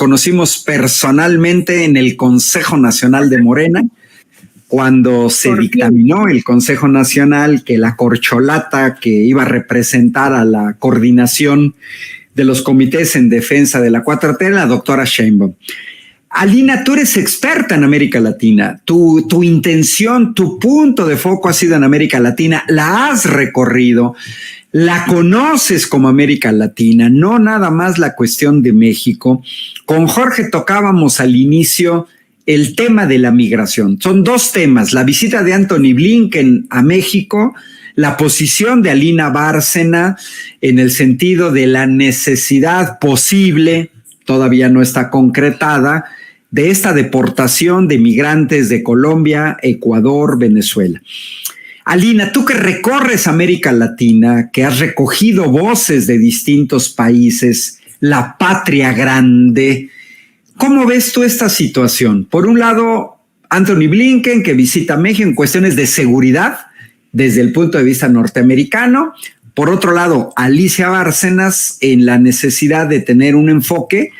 conocimos personalmente en el Consejo Nacional de Morena, cuando se dictaminó el Consejo Nacional que la corcholata que iba a representar a la coordinación de los comités en defensa de la 4T era la doctora Sheinbaum. Alina, tú eres experta en América Latina. Tu intención, tu punto de foco ha sido en América Latina. La has recorrido, la conoces como América Latina, no nada más la cuestión de México. Con Jorge tocábamos al inicio el tema de la migración. Son dos temas: la visita de Antony Blinken a México, la posición de Alina Bárcena en el sentido de la necesidad posible, todavía no está concretada, de esta deportación de migrantes de Colombia, Ecuador, Venezuela. Alina, tú que recorres América Latina, que has recogido voces de distintos países, la patria grande, ¿cómo ves tú esta situación? Por un lado, Antony Blinken, que visita México en cuestiones de seguridad desde el punto de vista norteamericano. Por otro lado, Alicia Bárcenas en la necesidad de tener un enfoque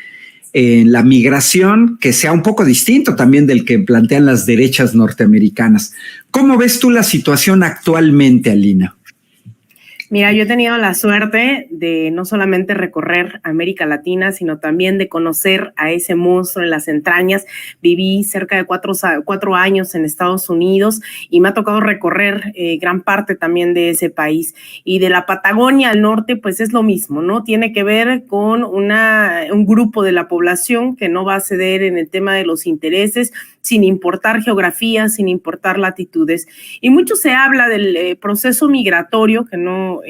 en la migración que sea un poco distinto también del que plantean las derechas norteamericanas. ¿Cómo ves tú la situación actualmente, Alina? Mira, yo he tenido la suerte de no solamente recorrer América Latina, sino también de conocer a ese monstruo en las entrañas. Viví cerca de cuatro años en Estados Unidos y me ha tocado recorrer gran parte también de ese país. Y de la Patagonia al norte, pues es lo mismo, ¿no? Tiene que ver con un grupo de la población que no va a ceder en el tema de los intereses, sin importar geografía, sin importar latitudes. Y mucho se habla del proceso migratorio que no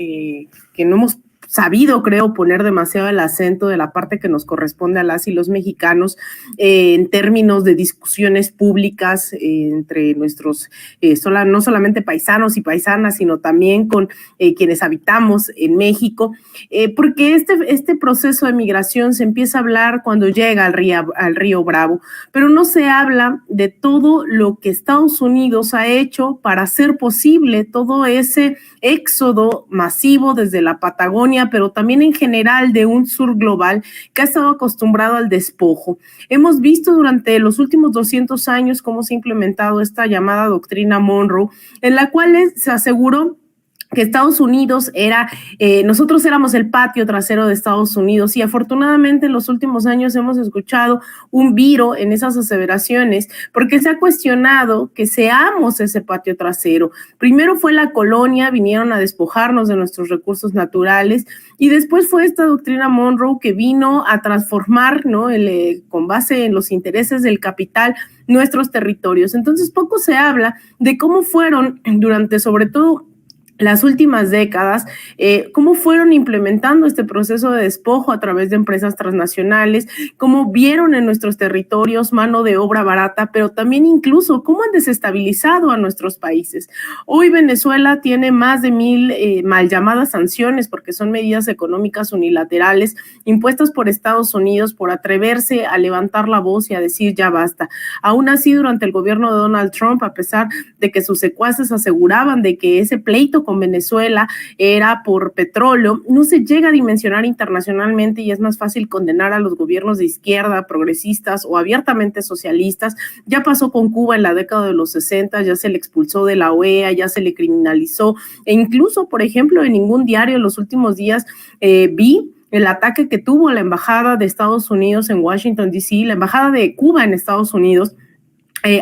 hemos sabido, creo, poner demasiado el acento de la parte que nos corresponde a las y los mexicanos en términos de discusiones públicas entre nuestros, no solamente paisanos y paisanas, sino también con quienes habitamos en México, porque este proceso de migración se empieza a hablar cuando llega al río Bravo, pero no se habla de todo lo que Estados Unidos ha hecho para hacer posible todo ese éxodo masivo desde la Patagonia, pero también en general de un sur global que ha estado acostumbrado al despojo. Hemos visto durante los últimos 200 años cómo se ha implementado esta llamada doctrina Monroe, en la cual se aseguró que Estados Unidos nosotros éramos el patio trasero de Estados Unidos, y afortunadamente en los últimos años hemos escuchado un viro en esas aseveraciones, porque se ha cuestionado que seamos ese patio trasero. Primero fue la colonia, vinieron a despojarnos de nuestros recursos naturales, y después fue esta doctrina Monroe que vino a transformar, ¿no? Con base en los intereses del capital, nuestros territorios. Entonces poco se habla de cómo fueron durante, sobre todo, las últimas décadas, cómo fueron implementando este proceso de despojo a través de empresas transnacionales, cómo vieron en nuestros territorios mano de obra barata, pero también incluso cómo han desestabilizado a nuestros países. Hoy Venezuela tiene más de 1,000 mal llamadas sanciones, porque son medidas económicas unilaterales impuestas por Estados Unidos por atreverse a levantar la voz y a decir ya basta. Aún así, durante el gobierno de Donald Trump, a pesar de que sus secuaces aseguraban de que ese pleito con Venezuela era por petróleo, no se llega a dimensionar internacionalmente, y es más fácil condenar a los gobiernos de izquierda, progresistas o abiertamente socialistas. Ya pasó con Cuba en la década de los 60, ya se le expulsó de la OEA, ya se le criminalizó, e incluso, por ejemplo, en ningún diario en los últimos días vi el ataque que tuvo la embajada de Estados Unidos en Washington, D.C., la embajada de Cuba en Estados Unidos,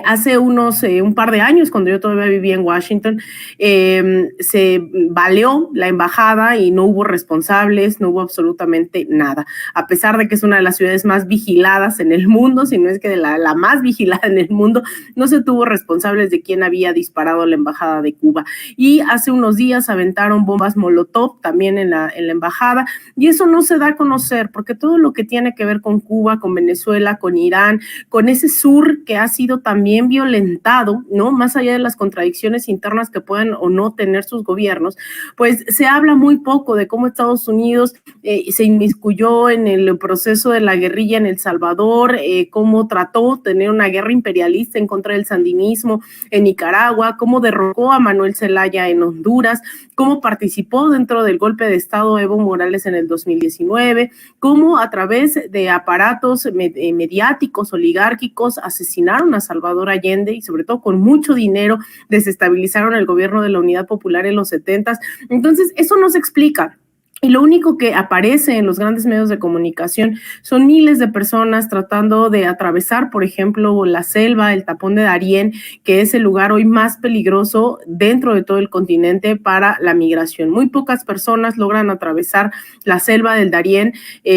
hace un par de años, cuando yo todavía vivía en Washington. Se baleó la embajada y no hubo responsables, no hubo absolutamente nada, a pesar de que es una de las ciudades más vigiladas en el mundo, si no es que de la más vigilada en el mundo. No se tuvo responsables de quién había disparado la embajada de Cuba. Y hace unos días aventaron bombas Molotov también en la embajada, y eso no se da a conocer, porque todo lo que tiene que ver con Cuba, con Venezuela, con Irán, con ese sur que ha sido también violentado, ¿no? Más allá de las contradicciones internas que puedan o no tener sus gobiernos, pues se habla muy poco de cómo Estados Unidos se inmiscuyó en el proceso de la guerrilla en El Salvador, cómo trató de tener una guerra imperialista en contra del sandinismo en Nicaragua, cómo derrocó a Manuel Zelaya en Honduras, cómo participó dentro del golpe de Estado Evo Morales en el 2019, cómo a través de aparatos mediáticos, oligárquicos, asesinaron a Salvador Allende y sobre todo con mucho dinero desestabilizaron el gobierno de la Unidad Popular en los 70s. Entonces, eso no se explica. Y lo único que aparece en los grandes medios de comunicación son miles de personas tratando de atravesar, por ejemplo, la selva, el tapón de Darién, que es el lugar hoy más peligroso dentro de todo el continente para la migración. Muy pocas personas logran atravesar la selva del Darién,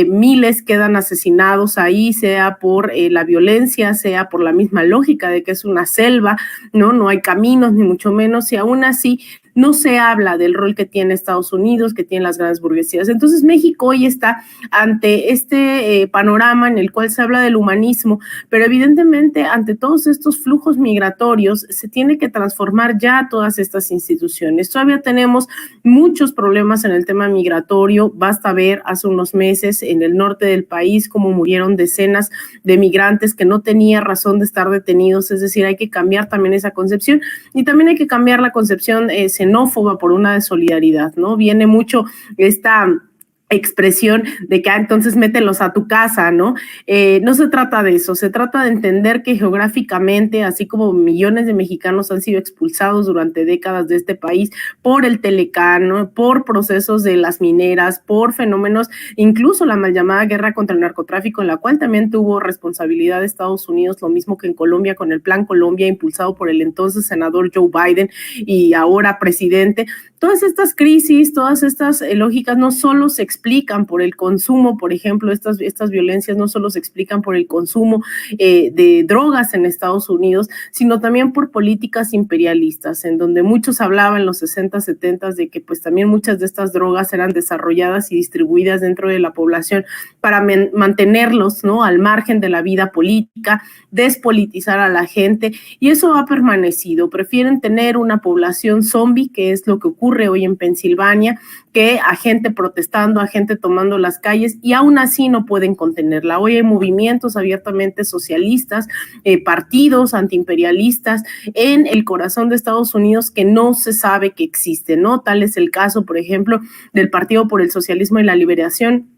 miles quedan asesinados ahí, sea por la violencia, sea por la misma lógica de que es una selva, no hay caminos ni mucho menos, y aún así no se habla del rol que tiene Estados Unidos, que tienen las grandes burguesías. Entonces México hoy está ante este panorama en el cual se habla del humanismo, pero evidentemente ante todos estos flujos migratorios se tiene que transformar ya todas estas instituciones. Todavía tenemos muchos problemas en el tema migratorio, basta ver hace unos meses en el norte del país cómo murieron decenas de migrantes que no tenían razón de estar detenidos, es decir, hay que cambiar también esa concepción y también hay que cambiar la concepción xenófoba por una de solidaridad, ¿no? Viene mucho esta expresión de que entonces mételos a tu casa, ¿no? No se trata de eso, se trata de entender que geográficamente, así como millones de mexicanos han sido expulsados durante décadas de este país por el Telecán, ¿no? Por procesos de las mineras, por fenómenos, incluso la mal llamada guerra contra el narcotráfico, en la cual también tuvo responsabilidad de Estados Unidos, lo mismo que en Colombia con el Plan Colombia, impulsado por el entonces senador Joe Biden y ahora presidente. Todas estas crisis, todas estas lógicas no solo se explican por el consumo, por ejemplo, estas violencias no solo se explican por el consumo de drogas en Estados Unidos, sino también por políticas imperialistas, en donde muchos hablaban en los 60, 70 de que pues también muchas de estas drogas eran desarrolladas y distribuidas dentro de la población para mantenerlos, ¿no?, al margen de la vida política, despolitizar a la gente, y eso ha permanecido. Prefieren tener una población zombie, que es lo que ocurre hoy en Pensilvania, que a gente protestando, a gente tomando las calles, y aún así no pueden contenerla. Hoy hay movimientos abiertamente socialistas, partidos antiimperialistas en el corazón de Estados Unidos que no se sabe que existen, ¿no? Tal es el caso, por ejemplo, del Partido por el Socialismo y la Liberación,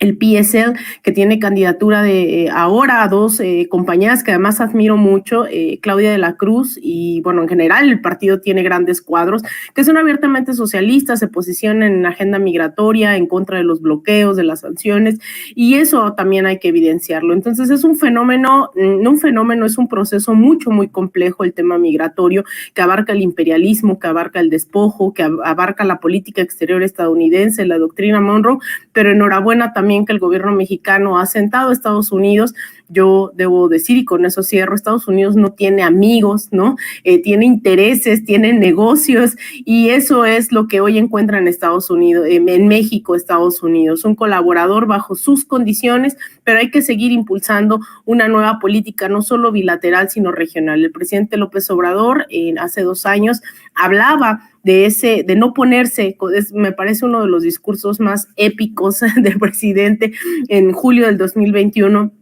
el PSL, que tiene candidatura de ahora a dos compañeras que además admiro mucho, Claudia de la Cruz, y bueno, en general el partido tiene grandes cuadros, que son abiertamente socialistas, se posicionan en agenda migratoria, en contra de los bloqueos, de las sanciones, y eso también hay que evidenciarlo. Entonces es un fenómeno, no un fenómeno, es un proceso muy complejo el tema migratorio, que abarca el imperialismo, que abarca el despojo, que abarca la política exterior estadounidense, la doctrina Monroe, pero enhorabuena también que el gobierno mexicano ha sentado a Estados Unidos. Yo debo decir, y con eso cierro, Estados Unidos no tiene amigos, ¿no? Tiene intereses, tiene negocios, y eso es lo que hoy encuentra en Estados Unidos, en México, Estados Unidos, un colaborador bajo sus condiciones, pero hay que seguir impulsando una nueva política, no solo bilateral, sino regional. El presidente López Obrador, hace 2 años, hablaba de no ponerse, me parece uno de los discursos más épicos del presidente en julio del 2021,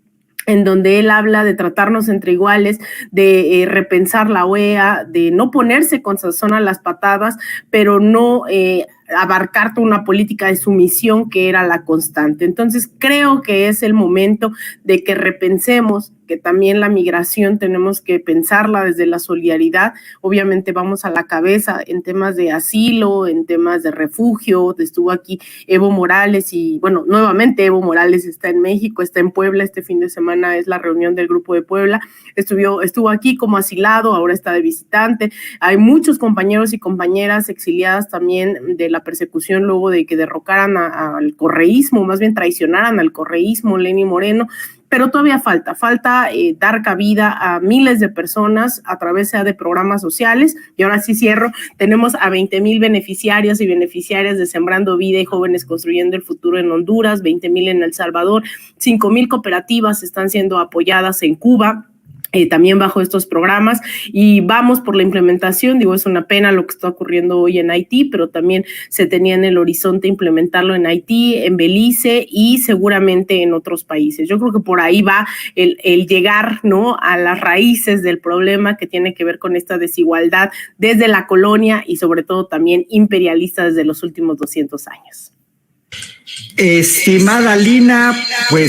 en donde él habla de tratarnos entre iguales, de repensar la OEA, de no ponerse con sazón a las patadas, pero no abarcar toda una política de sumisión que era la constante. Entonces creo que es el momento de que repensemos que también la migración tenemos que pensarla desde la solidaridad. Obviamente vamos a la cabeza en temas de asilo, en temas de refugio. Estuvo aquí Evo Morales y bueno, nuevamente Evo Morales está en México, está en Puebla, este fin de semana es la reunión del Grupo de Puebla. Estuvo aquí como asilado, ahora está de visitante. Hay muchos compañeros y compañeras exiliadas también de la persecución luego de que derrocaran al correísmo, más bien traicionaran al correísmo, Lenín Moreno, pero todavía falta dar cabida a miles de personas a través de programas sociales. Y ahora sí cierro, tenemos a 20,000 beneficiarios y beneficiarias de Sembrando Vida y Jóvenes Construyendo el Futuro en Honduras, 20,000 en El Salvador, 5,000 cooperativas están siendo apoyadas en Cuba. también bajo estos programas, y vamos por la implementación. Digo, es una pena lo que está ocurriendo hoy en Haití, pero también se tenía en el horizonte implementarlo en Haití, en Belice y seguramente en otros países. Yo creo que por ahí va el llegar, ¿no?, a las raíces del problema que tiene que ver con esta desigualdad desde la colonia y sobre todo también imperialista desde los últimos 200 años. Estimada Lina, pues